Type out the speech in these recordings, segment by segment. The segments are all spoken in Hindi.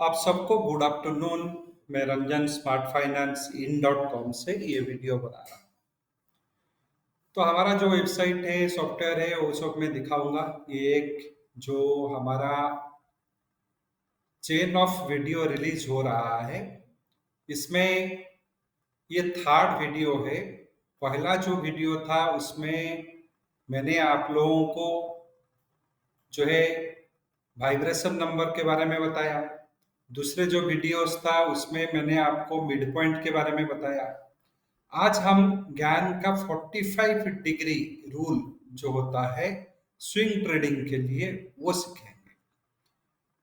आप सबको गुड आफ्टरनून। मैं Ranjan smart finance in dot com से ये वीडियो बना रहा हूँ। तो हमारा जो वेबसाइट है, सॉफ्टवेयर है, वो सब मैं दिखाऊंगा। ये एक जो हमारा चेन ऑफ वीडियो रिलीज हो रहा है, इसमें ये थर्ड वीडियो है। पहला जो वीडियो था उसमें मैंने आप लोगों को जो है वाइब्रेशन नंबर के बारे में बताया। दूसरे जो वीडियोस था उसमें मैंने आपको मिड पॉइंट के बारे में बताया। आज हम ज्ञान का 45 डिग्री रूल जो होता है स्विंग ट्रेडिंग के लिए वो सीखेंगे।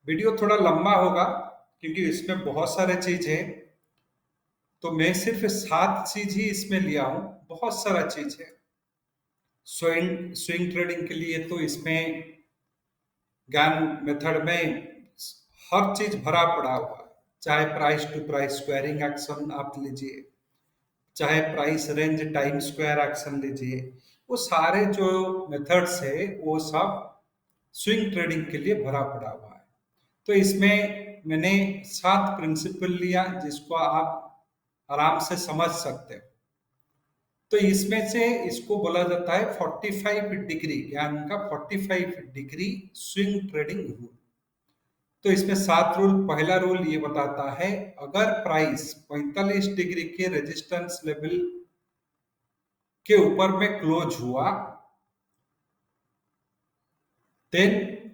वीडियो थोड़ा लंबा होगा क्योंकि इसमें बहुत सारे चीज है। तो मैं सिर्फ 7 चीज ही इसमें लिया हूं, बहुत सारा चीज है। स्विंग स्विंग ट्रेडिंग के लिए तो इसमें ज्ञान मेथड में हर चीज भरा पड़ा हुआ है। चाहे price to price squaring action आप लीजिए, चाहे price range time square action लीजिए, वो सारे जो मेथड्स है वो सब स्विंग ट्रेडिंग के लिए भरा पड़ा हुआ है। तो इसमें मैंने 7 प्रिंसिपल लिया जिसको आप आराम से समझ सकते हो। तो इसमें से इसको बोला जाता है 45 डिग्री, ज्ञान का 45 डिग्री स्विंग ट्रेडिंग रूल। तो इसमें 7 रूल। पहला रूल ये बताता है अगर प्राइस 45 डिग्री के रेजिस्टेंस लेवल के ऊपर में क्लोज हुआ, देन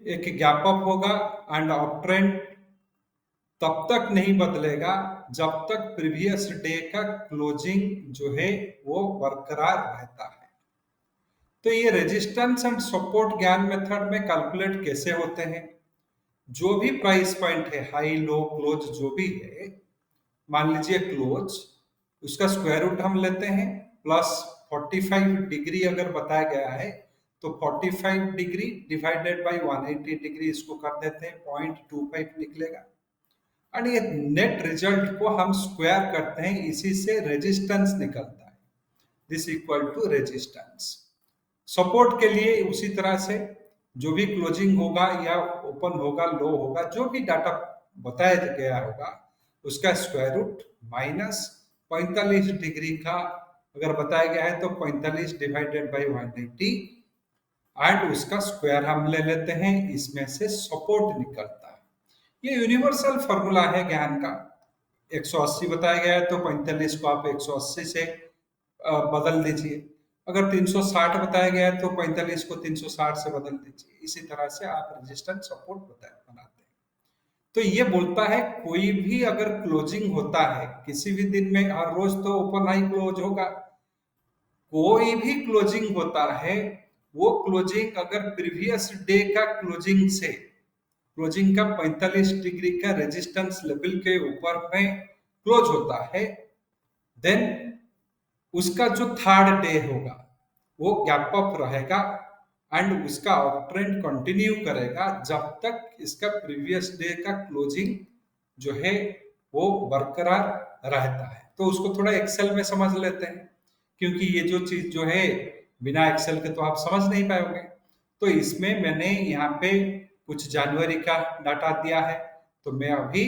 एक गैप अप होगा एंड अप ट्रेंड तब तक नहीं बदलेगा जब तक प्रीवियस डे का क्लोजिंग जो है वो बरकरार रहता है। तो ये रेजिस्टेंस एंड सपोर्ट ज्ञान मेथड में कैलकुलेट कैसे होते हैं। जो भी प्राइस पॉइंट है, हाई लो क्लोज जो भी है, मान लीजिए क्लोज, उसका स्क्वायर रूट हम लेते हैं प्लस 45 डिग्री अगर बताया गया है तो 45 डिग्री डिवाइडेड बाय 180 डिग्री इसको कर देते हैं, 0.25 निकलेगा। और ये नेट रिजल्ट को हम स्क्वायर करते हैं, इसी से रेजिस्टेंस निकलता है। This equal to resistance. Support के लिए उसी तरह से जो भी क्लोजिंग होगा या ओपन होगा, लो होगा, जो भी डाटा बताया गया होगा उसका स्क्वायर रूट माइनस 45 डिग्री का अगर बताया गया है तो 45 डिवाइडेड बाई 180 एंड उसका स्क्वायर हम ले लेते हैं, इसमें से सपोर्ट निकलता है। ये यूनिवर्सल फॉर्मूला है ज्ञान का। 180 बताया गया है तो 45 को आप 180 से बदल दीजिए। अगर 360 बताया गया है तो 45 को 360 से बदल दीजिए। इसी तरह से आप रेजिस्टेंस सपोर्ट बनाते हैं। तो ये बोलता है कोई भी अगर क्लोजिंग होता है किसी भी दिन में, हर रोज तो ओपन हाई क्लोज होगा, कोई भी क्लोजिंग होता है वो क्लोजिंग अगर प्रीवियस डे का क्लोजिंग से, क्लोजिंग का 45 डिग्री का रेजिस्टेंस लेवल के ऊपर में क्लोज होता है, देन उसका जो थर्ड डे होगा वो गैप अप रहेगा एंड उसका अप ट्रेंड कंटिन्यू करेगा जब तक इसका प्रीवियस डे का क्लोजिंग जो है वो बरकरार रहता है। तो उसको थोड़ा एक्सेल में समझ लेते हैं क्योंकि ये जो चीज जो है बिना एक्सेल के तो आप समझ नहीं पाओगे। तो इसमें मैंने यहाँ पे कुछ जनवरी का डाटा दिया है, तो मैं अभी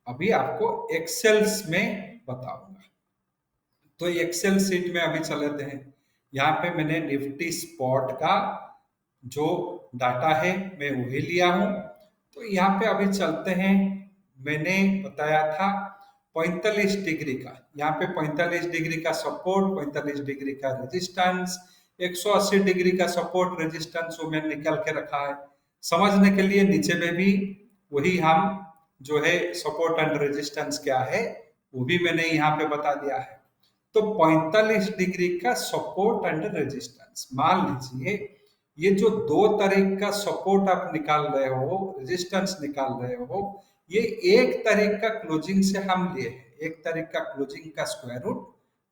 अभी आपको एक्सेल्स में बताऊंगा। तो एक्सेल सीट में अभी चलते हैं। यहाँ पे मैंने निफ्टी स्पॉट का जो डाटा है मैं वही लिया हूँ। तो यहाँ पे अभी चलते हैं। मैंने बताया था 45 डिग्री का, यहाँ पे 45 डिग्री का सपोर्ट, 45 डिग्री का रेजिस्टेंस, 180 डिग्री का सपोर्ट रेजिस्टेंस वो मैंने निकल के रखा है। समझने के लिए नीचे में भी वही हम जो है सपोर्ट एंड रेजिस्टेंस क्या है वो भी मैंने यहाँ पे बता दिया है। तो 45 डिग्री का सपोर्ट एंड रेजिस्टेंस, मान लीजिए ये जो 2 तारीख का सपोर्ट आप निकाल रहे हो, रेजिस्टेंस निकाल रहे हो, ये 1 तारीख का क्लोजिंग से हम लिए हैं। 1 तारीख का क्लोजिंग का स्क्वायर रूट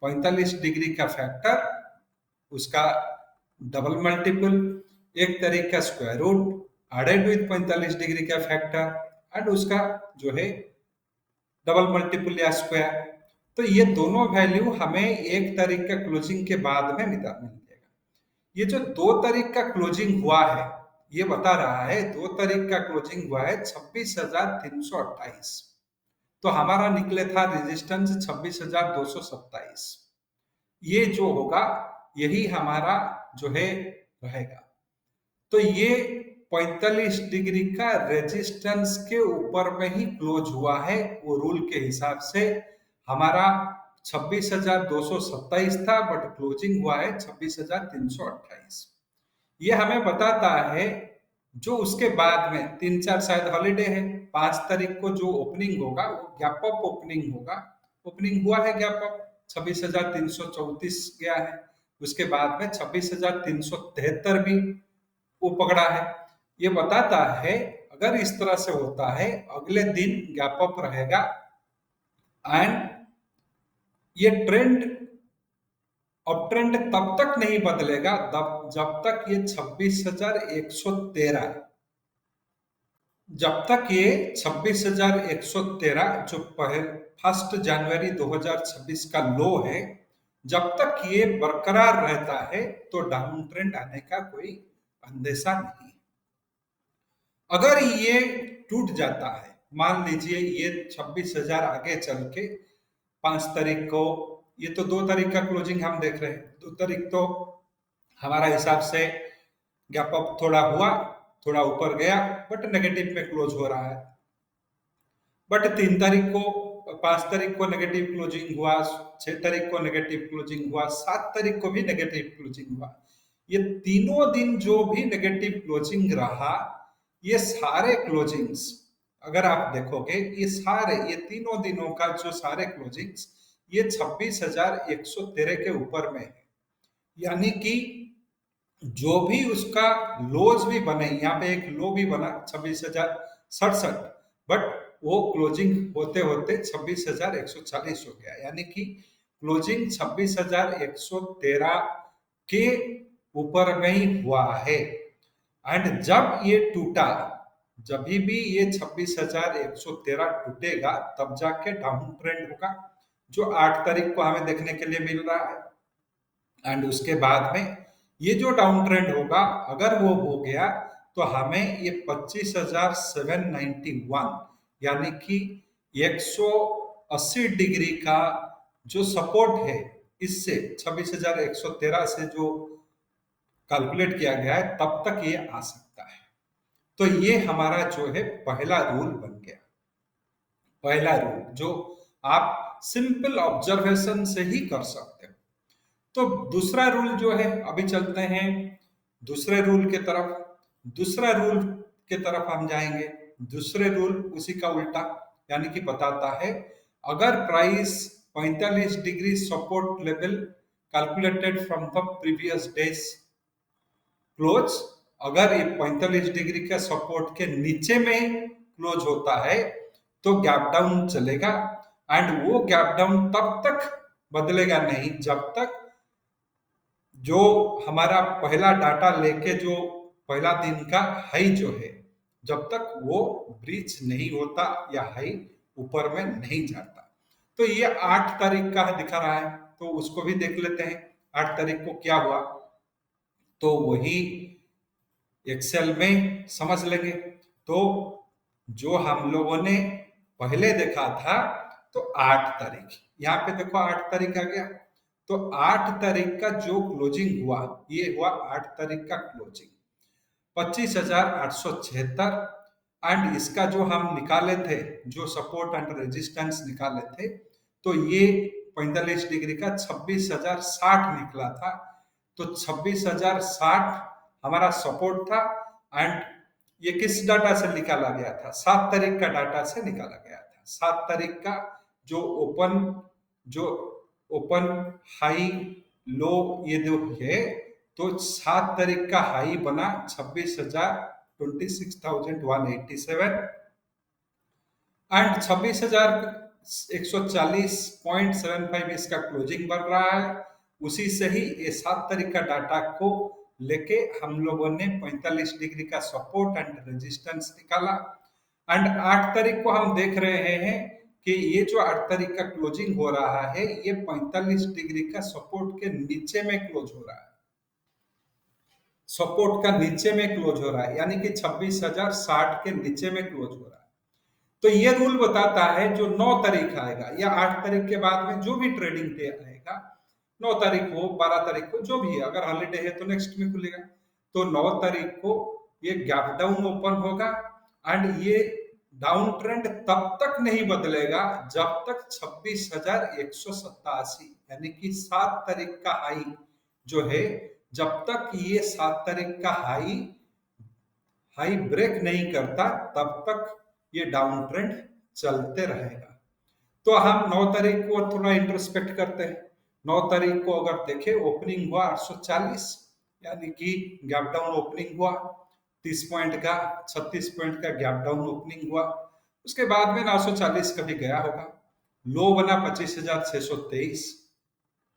45 डिग्री का फैक्टर, उसका डबल मल्टीपल, 1 तारीख का square root added with 45 degree का फैक्टर एंड उसका जो है डबल मल्टीपल या स्क्वायर। तो ये दोनों वैल्यू हमें 1 तारीख का क्लोजिंग के बाद में मिल जाएगा। ये जो 2 तारीख का क्लोजिंग हुआ है ये बता रहा है 2 तारीख का क्लोजिंग हुआ है 26,328, तो हमारा निकले था रेजिस्टेंस 26,227। ये जो होगा यही हमारा जो है रहेगा। तो ये 45 डिग्री का रेजिस्टेंस के ऊपर में ही क्लोज हुआ है, वो रूल के हिसाब से हमारा 26,227 था, बट क्लोजिंग हुआ है 26,328। ये हमें बताता है जो उसके बाद में 3-4 शायद हॉलीडे है, 5 तारीख को जो ओपनिंग होगा वो गैप अप ओपनिंग होगा। ओपनिंग हुआ है गैप अप 26,334 गया है, उसके बाद में 26,373 भी वो पकड़ा है। ये बताता है अगर इस तरह से होता है अगले दिन गैप अप रहेगा एंड ये ट्रेंड अब ट्रेंड तब तक नहीं बदलेगा जब तक ये 26,113, जब तक ये 26,113 जो 1 जनवरी 2026 का लो है, जब तक ये बरकरार रहता है तो डाउन ट्रेंड आने का कोई अंदेशा नहीं। अगर ये टूट जाता है, मान लीजिए ये 26,000 आगे चल के 5 तारीख को, ये तो 2 तारीख का क्लोजिंग हम देख रहे हैं, 2 तारीख तो हमारा हिसाब से गैप अप थोड़ा हुआ, थोड़ा ऊपर गया, बट नेगेटिव में क्लोज हो रहा है। बट 3 तारीख को, 5 तारीख को नेगेटिव क्लोजिंग हुआ, 6 तारीख को नेगेटिव क्लोजिंग हुआ, 7 तारीख को भी नेगेटिव क्लोजिंग हुआ। ये तीनों दिन जो भी नेगेटिव क्लोजिंग रहा, ये सारे क्लोजिंग्स अगर आप देखोगे, ये तीनों दिनों का जो सारे क्लोजिंग्स ये 26,113 के ऊपर में है। यानी कि जो भी उसका लोज भी बने, यहाँ पे एक लो भी बना 26,067, बट वो क्लोजिंग होते होते 26,140 हो गया। यानी कि क्लोजिंग 26,113 के ऊपर में ही हुआ है। एंड जब ये टूटा, जब भी ये 26,113 टूटेगा तब जाके डाउन ट्रेंड होगा, जो 8 तारीख को हमें देखने के लिए मिल रहा है। एंड उसके बाद में ये जो डाउन ट्रेंड होगा, अगर वो हो गया तो हमें ये 25,791 यानी कि 180 डिग्री का जो सपोर्ट है, इससे 26,113 से जो कैलकुलेट किया गया है तब तक ये आ सकता है। तो ये हमारा जो है पहला रूल बन गया। पहला रूल जो आप सिंपल ऑब्जर्वेशन से ही कर सकते हो। तो दूसरा रूल जो है, अभी चलते हैं दूसरे रूल के तरफ। दूसरा रूल के तरफ हम जाएंगे। दूसरे रूल उसी का उल्टा, यानी कि बताता है अगर price 45 degree support level calculated from the previous days close, अगर ये 45 डिग्री का सपोर्ट के नीचे में क्लोज होता है तो गैप डाउन चलेगा। एंड वो गैप डाउन तब तक बदलेगा नहीं जब तक जो हमारा पहला डाटा लेके जो पहला दिन का हाई जो है, जब तक वो ब्रीच नहीं होता या हाई ऊपर में नहीं जाता। तो ये 8 तारीख का दिखा रहा है, तो उसको भी देख लेते हैं 8 तारीख को क्या हुआ, तो वही एक्सेल में समझ लेंगे। तो जो हम लोगों ने पहले देखा था, तो 8 तारीख, यहाँ पे देखो 8 तारीख आ गया, तो 8 तारीख का जो क्लोजिंग हुआ, ये हुआ 8 तारीख का क्लोजिंग 25,876। एंड इसका जो हम निकाले थे, जो सपोर्ट एंड रेजिस्टेंस निकाले थे, तो ये 45 डिग्री का 26,060 निकला था। तो 26,060 हमारा सपोर्ट था। एंड ये किस डाटा से निकाला गया था? 7 तारीख का डाटा से निकाला गया था। 7 तारीख का जो ओपन हाई लो ये जो है, तो 7 तारीख का हाई बना 26,187 एंड 26,140.75 इसका क्लोजिंग बन रहा है। उसी से ही ये 7 तारीख का डाटा को लेके हम लोगों ने 45 डिग्री का सपोर्ट एंड रेजिस्टेंस निकाला। एंड 8 तारीख को हम देख रहे हैं कि ये जो 8 तारीख का क्लोजिंग हो रहा है, ये 45 डिग्री का सपोर्ट के नीचे में क्लोज हो रहा है। सपोर्ट का नीचे में क्लोज हो रहा है, यानी कि 26,060 के नीचे में क्लोज हो रहा है। तो ये रूल बताता है जो 9 तारीख आएगा या 8 तारीख के बाद में जो भी ट्रेडिंग डे आएगा, 9 तारीख हो 12 तारीख को जो भी है, अगर हॉलीडे है तो नेक्स्ट में खुलेगा, तो 9 तारीख को ये गैप डाउन ओपन होगा एंड ये डाउन ट्रेंड तब तक नहीं बदलेगा जब तक 26,187 यानी कि 7 तारीख का हाई जो है, जब तक ये 7 तारीख का हाई ब्रेक नहीं करता तब तक ये डाउन ट्रेंड चलते रहेगा। तो हम 9 तारीख को थोड़ा इंट्रोस्पेक्ट करते हैं। 9 तारीख को अगर देखें ओपनिंग हुआ 840, यानी कि गैप डाउन ओपनिंग हुआ 30 पॉइंट का, 36 पॉइंट का गैप डाउन ओपनिंग हुआ। उसके बाद में 940 कभी गया होगा, लो बना 25,623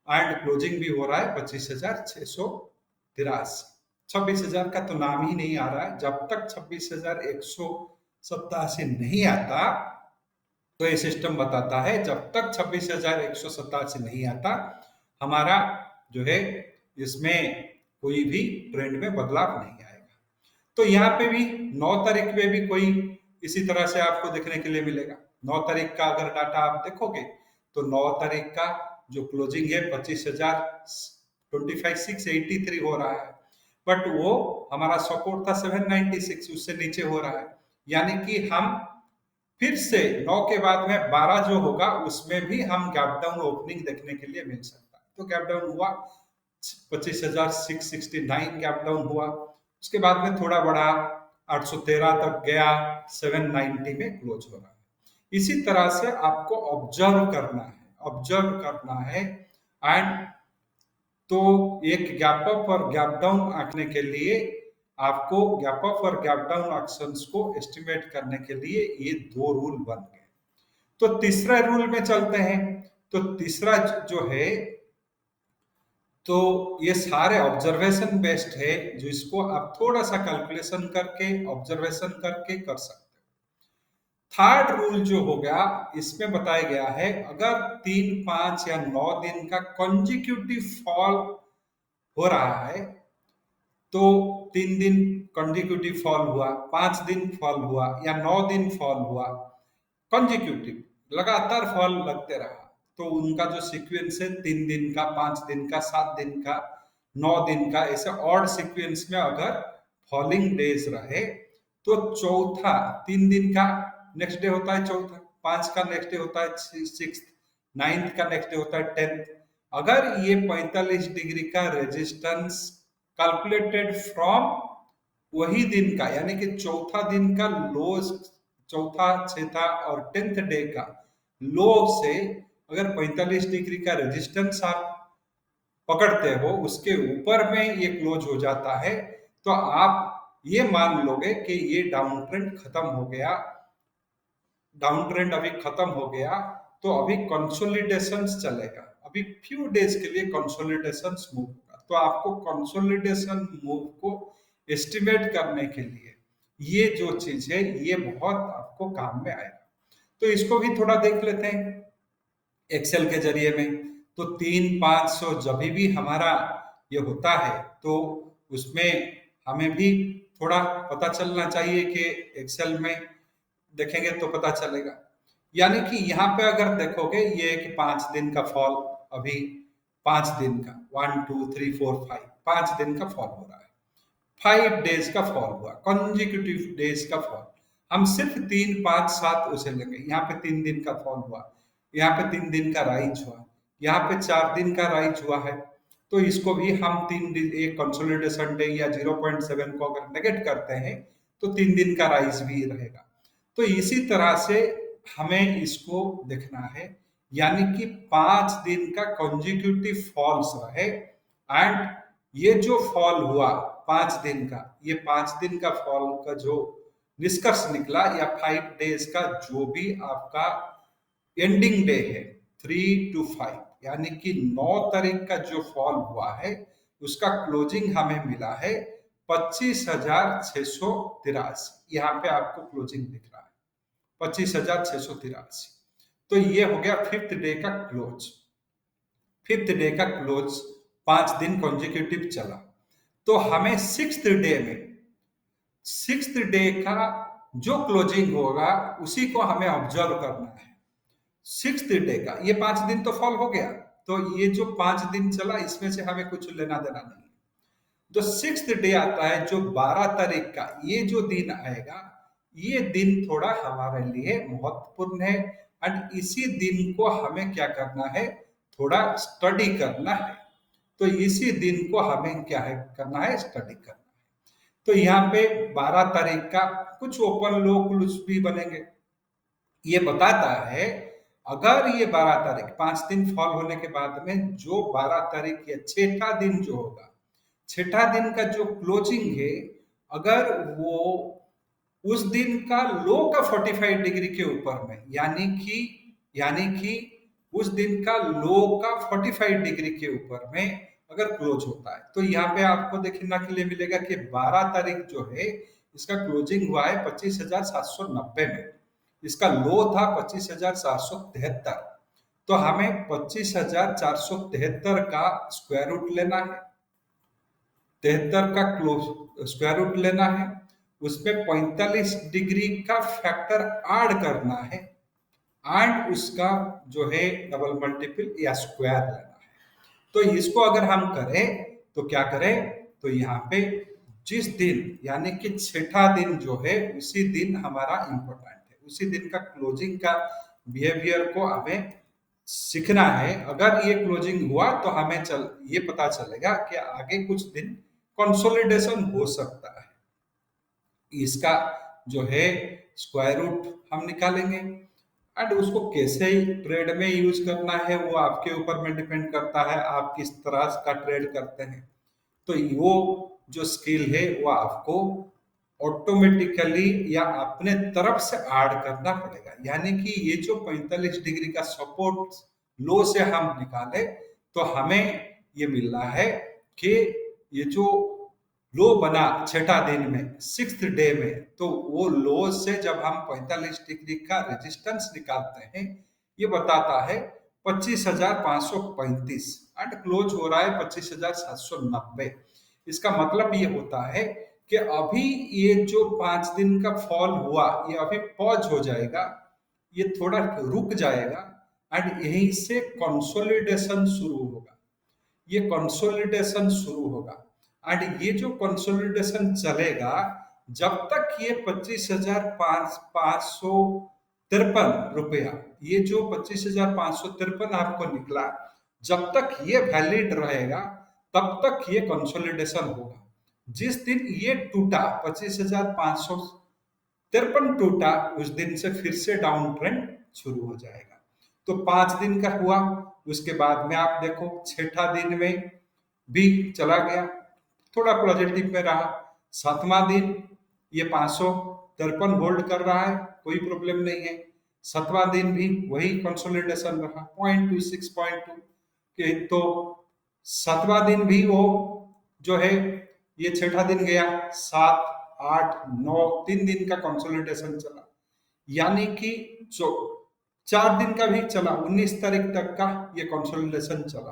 एंड क्लोजिंग भी हो रहा है 25,683। 26,000 का तो नाम ही नहीं आ रहा है। जब तक 26,187 नहीं आता तो ये सिस्टम बताता है जब तक 26,187 नहीं आता हमारा जो है इसमें कोई भी ट्रेंड में बदलाव नहीं आएगा। तो यहाँ पे भी 9 तारीख में भी कोई इसी तरह से आपको देखने के लिए मिलेगा। 9 तारीख का अगर डाटा आप देखोगे तो 9 तारीख का जो क्लोजिंग है 25,683 हो रहा है, बट वो हमारा सपोर्ट था 796, उससे नीचे हो रहा है। यानी कि हम फिर से 9 के बाद में 12 जो होगा उसमें भी हम गैप डाउन ओपनिंग देखने के लिए मिल सकता है। तो गैप डाउन हुआ 25,669 गैप डाउन हुआ, उसके बाद में थोड़ा बढ़ा 813 तक गया, 790 में क्लोज हो रहा है। इसी तरह से आपको ऑब्जर्व करना है एंड तो एक गैप अप और गैप डाउन आंकने के लिए आपको गैप अप और गैप डाउन एक्शंस को एस्टिमेट करने के लिए ये 2 रूल बन गए। तो तीसरा रूल में चलते हैं। तो तीसरा जो है तो ये सारे ऑब्जर्वेशन बेस्ड है, जो इसको आप थोड़ा सा कैलकुलेशन करके ऑब्जर्वेशन करके कर सकते हो। थर्ड रूल जो हो गया इसमें बताया गया है अगर 3, 5 या 9 दिन का कंजिक्यूटिव फॉल हो रहा है, तो 3 दिन कंजिक्यूटिव फॉल हुआ, 5 दिन फॉल हुआ या 9 दिन फॉल हुआ, कंजिक्यूटिव लगातार फॉल लगते रहा, तो उनका जो सीक्वेंस है 3 दिन का, 5 दिन का, 7 दिन का, 9 दिन का, ऐसे ऑड सीक्वेंस में अगर फॉलिंग डेज रहे तो चौथा 3 दिन का नेक्स्ट डे होता है चौथा, 5 का नेक्स्ट डे होता है सिक्स, 9th का नेक्स्ट डे होता है 10th। अगर ये 45 डिग्री का रेजिस्टेंस कैलकुलेटेड फ्रॉम वही दिन का, यानी कि चौथा दिन का लो, चौथा, छठा और 10th डे का लो से अगर 45 डिग्री का रेजिस्टेंस आप पकड़ते हो, उसके ऊपर में ये क्लोज हो जाता है, तो आप ये मान लोगे कि ये डाउन ट्रेंड खत्म हो गया, डाउन ट्रेंड अभी खत्म हो गया, तो अभी कंसोलिडेशन चलेगा, अभी फ्यू डेज के लिए कंसोलिडेशन मूव होगा। तो आपको कंसोलिडेशन मूव को एस्टिमेट करने के लिए ये जो चीज है ये बहुत आपको काम में आएगा। तो इसको भी थोड़ा देख लेते हैं एक्सेल के जरिए में। तो 3-500 जब भी हमारा ये होता है तो उसमें हमें भी थोड़ा पता चलना चाहिए कि एक्सेल में देखेंगे तो पता चलेगा। यानी कि यहाँ पे अगर देखोगे ये कि 5 दिन का फॉल, अभी 5 दिन का 1 2 3 4 5 5 दिन का फॉल हो रहा है, 5 डेज का फॉल हुआ, कंजिक्यूटिव डेज का फॉल। हम सिर्फ 3 5 7 उसे लेंगे। यहाँ पे 3 दिन का फॉल हुआ, यहाँ पे 3 दिन का राइज हुआ, यहाँ पे 4 दिन का राइज हुआ है, तो इसको भी हम 3 दिन एक कंसोलिडेशन डे या 0.7 को अगर नेगेट करते हैं तो 3 दिन का राइज भी रहेगा। तो इसी तरह से हमें इसको देखना है, यानी कि 5 दिन का कंजिक्यूटिव फॉल्स रहे एंड ये जो फॉल हुआ 5 दिन का, ये 5 दिन का फॉल का जो निष्कर्ष निकला या 5 डेज का जो भी आपका एंडिंग डे है 3 to 5, यानी कि 9 तारीख का जो फॉल हुआ है उसका क्लोजिंग हमें मिला है 25,683। यहाँ पे आपको क्लोजिंग दिख रहा है 25,683। तो ये हो गया 5th डे का क्लोज। 5th डे का क्लोज 5 दिन कॉन्जिक्यूटिव चला। तो हमें सिक्स्थ डे का जो क्लोजिंग होगा उसी को हमें ऑब्जर्व करना है। सिक्स्थ डे का, ये 5 दिन तो फॉल हो गया, तो ये जो 5 दिन चला इसमें से हमें कुछ लेना देना नहीं। जो सिक्स्थ डे आता है, जो 12 तारीख का, ये जो दिन आएगा, ये दिन थोड़ा हमारे लिए महत्वपूर्ण है। एंड इसी दिन को हमें क्या करना है, थोड़ा स्टडी करना है। तो इसी दिन को हमें क्या है करना है, स्टडी करना है। तो यहाँ पे 12 तारीख का कुछ ओपन लो क्लूज भी बनेंगे। ये बताता है अगर ये 12 तारीख 5 दिन फॉल होने के बाद में जो 12 तारीख या छठा दिन जो होगा, छठा दिन का जो क्लोजिंग है, अगर वो उस दिन का लो का 45 डिग्री के ऊपर में, यानी कि उस दिन का लो का 45 डिग्री के ऊपर में अगर क्लोज होता है, तो यहाँ पे आपको देखने के लिए मिलेगा कि 12 तारीख जो है इसका क्लोजिंग हुआ है 25,790 में, इसका लो था 25,773। तो हमें 25,473 का स्क्वायर रूट लेना है, 73 का क्लोज स्क्वायर रूट लेना है, उसमें 45 डिग्री का फैक्टर ऐड करना है, एंड उसका जो है डबल मल्टीपल या स्क्वायर लेना है। तो इसको अगर हम करें तो क्या करें, तो यहाँ पे जिस दिन यानी कि छठा दिन जो है उसी दिन हमारा इंपॉर्टेंट है, उसी दिन का क्लोजिंग का बिहेवियर को हमें सीखना है। अगर ये क्लोजिंग हुआ तो हमें ये पता चलेगा कि आगे कुछ दिन कंसोलिडेशन हो सकता है। इसका जो है स्क्वायर रूट हम निकालेंगे, एंड उसको कैसे ट्रेड में यूज करना है वो आपके ऊपर में डिपेंड करता है, आप किस तरह का ट्रेड करते हैं। तो वो जो स्किल है वो आपको ऑटोमेटिकली या अपने तरफ से ऐड करना पड़ेगा। यानी कि ये जो 45 डिग्री का सपोर्ट लो से हम निकाले तो हमें ये मिल रहा है कि ये जो लो बना छठा दिन में, सिक्स्थ डे में, तो वो लो से जब हम 45 डिग्री का रेजिस्टेंस निकालते हैं, ये बताता है 25,535 एंड क्लोज हो रहा है 25,790। इसका मतलब ये होता है कि अभी ये जो 5 दिन का फॉल हुआ ये अभी पॉज हो जाएगा, ये थोड़ा रुक जाएगा, एंड यहीं से कंसोलिडेशन शुरू होगा। ये कंसोलिडेशन शुरू होगा, एंड ये जो कंसोलिडेशन चलेगा जब तक ये 25,553 रुपया, ये जो 25,553 आपको निकला, जब तक ये वैलिड रहेगा तब तक ये कंसोलिडेशन होगा। जिस दिन ये टूटा 25,553 टूटा, उस दिन से फिर से डाउन ट्रेंड शुरू हो जाएगा। तो 5 दिन का हुआ, उसके बाद में आप देखो छठा दिन में भी चला गया, थोड़ा पॉजिटिव में रहा। सातवां दिन ये 553 होल्ड कर रहा है, कोई प्रॉब्लम नहीं है। सातवां दिन भी वही कंसोलिडेशन रहा 0.26 के, तो सातवां दिन भी वो जो है, ये छठा दिन गया, 7, 8, 9, 3 दिन का कंसोलिडेशन चला, यानी कि जो 4 दिन का भी चला, 19 तारीख तक का ये कंसोलिडेशन चला।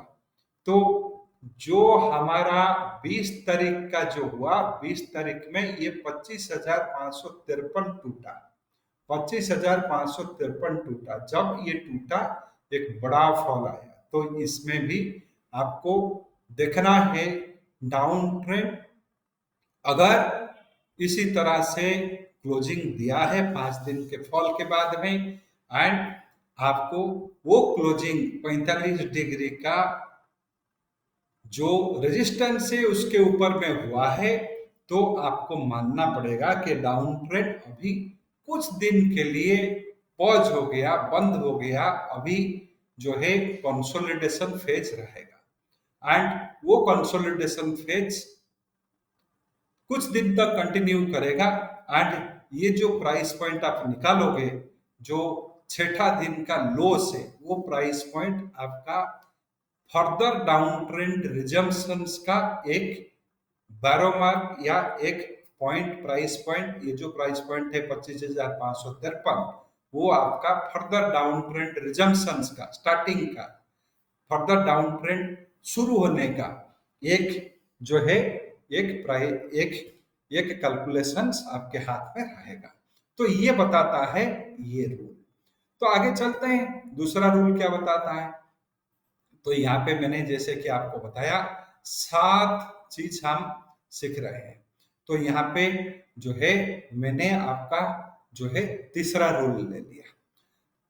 तो जो हमारा 20 तारीख का जो हुआ, 20 तारीख में ये 25,553 टूटा, 25,553 टूटा। जब ये टूटा एक बड़ा फॉल आया, तो इसमें भी आपको देखना है डाउन ट्रेंड। अगर इसी तरह से क्लोजिंग दिया है 5 दिन के फॉल के बाद में, एंड आपको वो क्लोजिंग 45 डिग्री का जो रेजिस्टेंस है उसके ऊपर में हुआ है, तो आपको मानना पड़ेगा कि डाउन ट्रेंड अभी कुछ दिन के लिए पॉज हो गया, बंद हो गया, अभी जो है कंसोलिडेशन फेज रहेगा। एंड वो कंसोलिडेशन फेज कुछ दिन तक कंटिन्यू करेगा, एंड ये जो प्राइस पॉइंट आप निकालोगे जो छठा दिन का लो से, वो प्राइस पॉइंट आपका फर्दर डाउन ट्रेंड रिजम्पशंस का एक बैरोमार्क या एक पॉइंट, प्राइस पॉइंट, ये जो प्राइस पॉइंट है 25,553, वो आपका फर्दर डाउन ट्रेंड रिजम्पशंस का, स्टार्टिंग का, फर्दर डाउन ट्रेंड शुरू होने का एक जो है एक एक कैलकुलेशंस आपके हाथ में रहेगा। तो ये बताता है ये रूल। तो आगे चलते हैं, दूसरा रूल क्या बताता है। तो यहाँ पे मैंने जैसे कि आपको बताया 7 चीज हम सीख रहे हैं। तो यहाँ पे जो है मैंने आपका जो है तीसरा रूल ले लिया।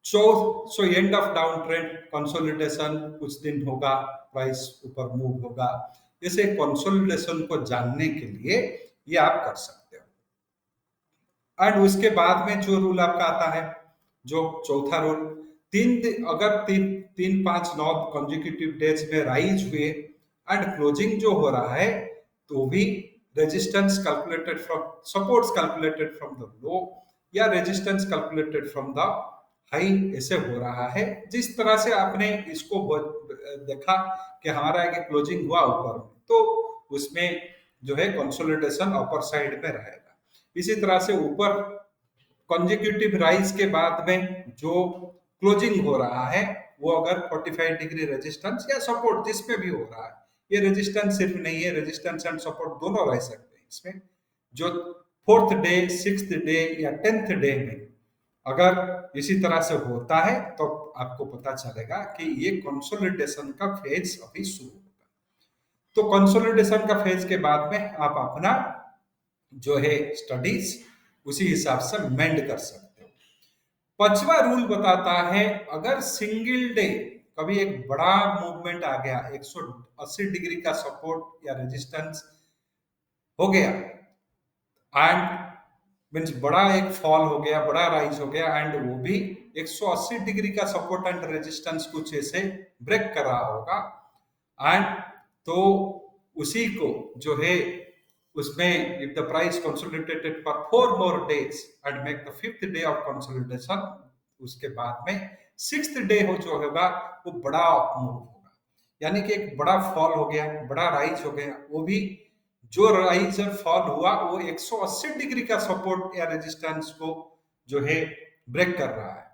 So end of down trend consolidation, कुछ दिन होगा, प्राइस ऊपर मूव होगा। जैसे कंसोलिडेशन को जानने के लिए ये आप कर सकते हो। एंड उसके बाद में जो रूल आपका आता है, जो चौथा रूल, अगर तीन पांच नौ कंजिक्यूटिव डेज में राइज हुए एंड क्लोजिंग जो हो रहा है तो भी resistance calculated from, supports calculated from the low या resistance calculated from the high, ऐसे हो रहा है। जिस तरह से आपने इसको देखा कि हमारा एक क्लोजिंग हुआ ऊपर में, तो उसमें जो है कंसोलिडेशन अपर साइड में रहेगा। इसी तरह से ऊपर कंजिक्यूटिव राइज के बाद में जो क्लोजिंग हो रहा है वो अगर 45 डिग्री रेजिस्टेंस या सपोर्ट जिसमें भी हो रहा है, ये रेजिस्टेंस सिर्फ नहीं है, रेजिस्टेंस एंड सपोर्ट दोनों रह सकते हैं इसमें। जो 4th डे, 6th डे या 10th डे में अगर इसी तरह से होता है तो आपको पता चलेगा कि ये कंसोलिडेशन का फेज अभी शुरू होगा। तो कंसोलिडेशन का फेज के बाद में आप अपना जो है स्टडीज उसी हिसाब से मेंड कर सकते हो। 5वां रूल बताता है, अगर सिंगल डे कभी एक बड़ा मूवमेंट आ गया, 180 डिग्री का सपोर्ट या रेजिस्टेंस हो गया एंड मीन्स बड़ा एक फॉल हो गया, बड़ा राइज हो गया एंड वो भी 180 डिग्री का सपोर्ट एंड रेजिस्टेंस कुछ ऐसे ब्रेक कर रहा होगा एंड तो उसी को जो है उसमें if the price consolidated for 4 more days and make the 5th day of consolidation, उसके बाद में 6th डे हो जो होगा वो बड़ा मूव होगा, यानी कि एक बड़ा फॉल हो गया, बड़ा राइज हो गया, वो भी जो राइज और फॉल हुआ वो 180 डिग्री का सपोर्ट या रेजिस्टेंस को जो है ब्रेक कर रहा है।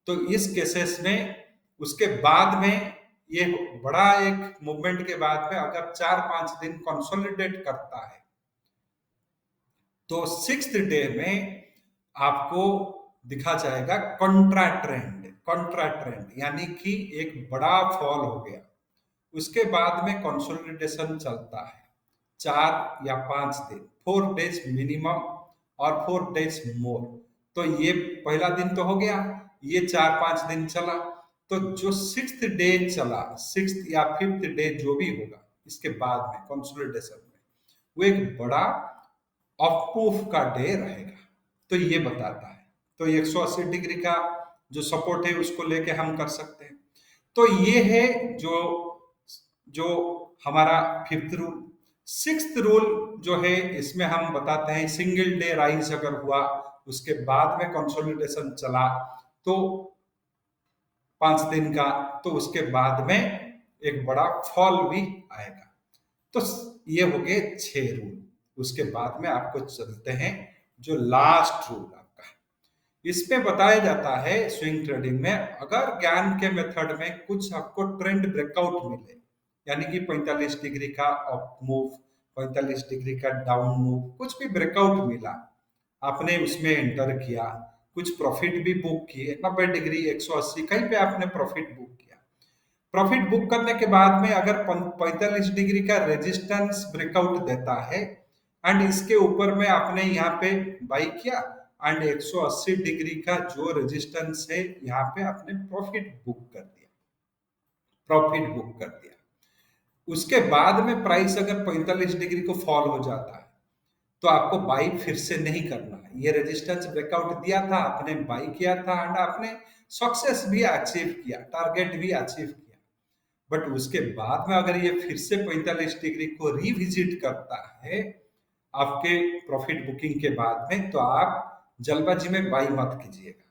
तो इस केसेस में उसके बाद में ये बड़ा एक मूवमेंट के बाद में अगर 4-5 दिन कंसोलिडेट करता है तो 6th डे में आपको दिखा जाएगा कंट्रा ट्रेंड, यानी कि एक बड़ा फॉल हो गया, उसके बाद में कंसोलिडेशन चलता है 4 या 5 दिन, 4 डेज मिनिमम और 4 डेज मोर। तो ये पहला दिन तो हो गया, ये 4-5 दिन चला, तो जो 6th डे चला, 6th या 5th डे जो भी होगा इसके बाद में कंसोलिडेशन में वो एक बड़ा अप्रूफ का डे रहेगा। तो ये बताता है, तो 180 डिग्री का जो सपोर्ट है उसको लेके हम कर सकते हैं। तो ये है जो जो हमारा 5th रूल। 6th रूल जो है इसमें हम बताते हैं सिंगल डे राइज अगर हुआ, उसके बाद में कंसोलिडेशन चला तो 5 दिन का, तो उसके बाद में एक बड़ा फॉल भी आएगा। तो ये हो गए 6 रूल। उसके बाद में आपको चलते हैं जो लास्ट रूल आपका, इसमें बताया जाता है स्विंग ट्रेडिंग में अगर ज्ञान के मेथड में कुछ आपको ट्रेंड ब्रेकआउट मिले, यानी कि 45 डिग्री का अप मूव, 45 डिग्री का डाउन मूव, कुछ भी ब्रेकआउट मिला, आपने उसमें एंटर किया, कुछ प्रॉफिट भी बुक किए, 90 डिग्री, 180 कहीं पे आपने प्रॉफिट बुक किया। प्रॉफिट बुक करने के बाद में अगर 45 डिग्री का रेजिस्टेंस ब्रेकआउट देता है एंड इसके ऊपर में आपने यहाँ पे बाई किया एंड 180 डिग्री का जो रेजिस्टेंस है यहाँ पे आपने प्रॉफिट बुक कर दिया। उसके बाद में प्राइस अगर 45 डिग्री को फॉल हो जाता है तो आपको बाई फिर से नहीं करना है। ये रेजिस्टेंस ब्रेकआउट दिया था, आपने बाई किया था एंड आपने सक्सेस भी अचीव किया, टारगेट भी अचीव किया, बट उसके बाद में अगर ये फिर से 45 डिग्री को रिविजिट करता है आपके प्रॉफिट बुकिंग के बाद में, तो आप जल्दबाजी में बाई मत कीजिएगा।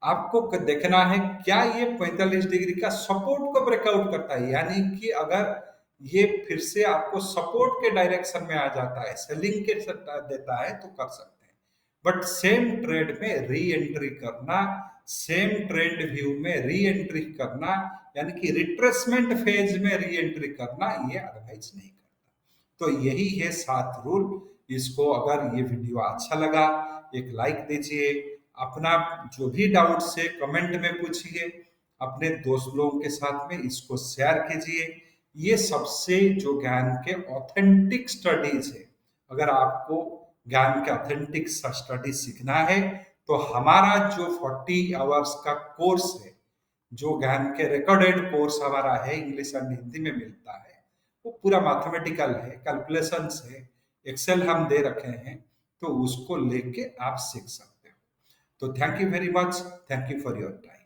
आपको देखना है क्या ये 45 डिग्री का सपोर्ट को ब्रेकआउट करता है, यानी कि अगर ये फिर से आपको सपोर्ट के डायरेक्शन में आ जाता है, सेलिंग के देता है तो कर सकते हैं, बट सेम ट्रेड में री एंट्री करना, सेम ट्रेंड व्यू में री एंट्री करना, यानी कि रिट्रेसमेंट फेज में री एंट्री करना, ये एडवाइस नहीं करता। तो यही है 7 रूल। इसको अगर ये वीडियो अच्छा लगा, एक लाइक दीजिए, अपना जो भी डाउट्स है कमेंट में पूछिए, अपने दोस्त लोगों के साथ में इसको शेयर कीजिए। ये सबसे जो ज्ञान के ऑथेंटिक स्टडीज है, अगर आपको ज्ञान के ऑथेंटिक स्टडी सीखना है तो हमारा जो 40 आवर्स का कोर्स है, जो ज्ञान के रिकॉर्डेड कोर्स हमारा है, इंग्लिश एंड हिंदी में मिलता है, वो पूरा मैथमेटिकल है, कैलकुलेशंस है, एक्सेल हम दे रखे हैं, तो उसको लेके आप सीख सकते हो। तो thank you very much, thank you for your time.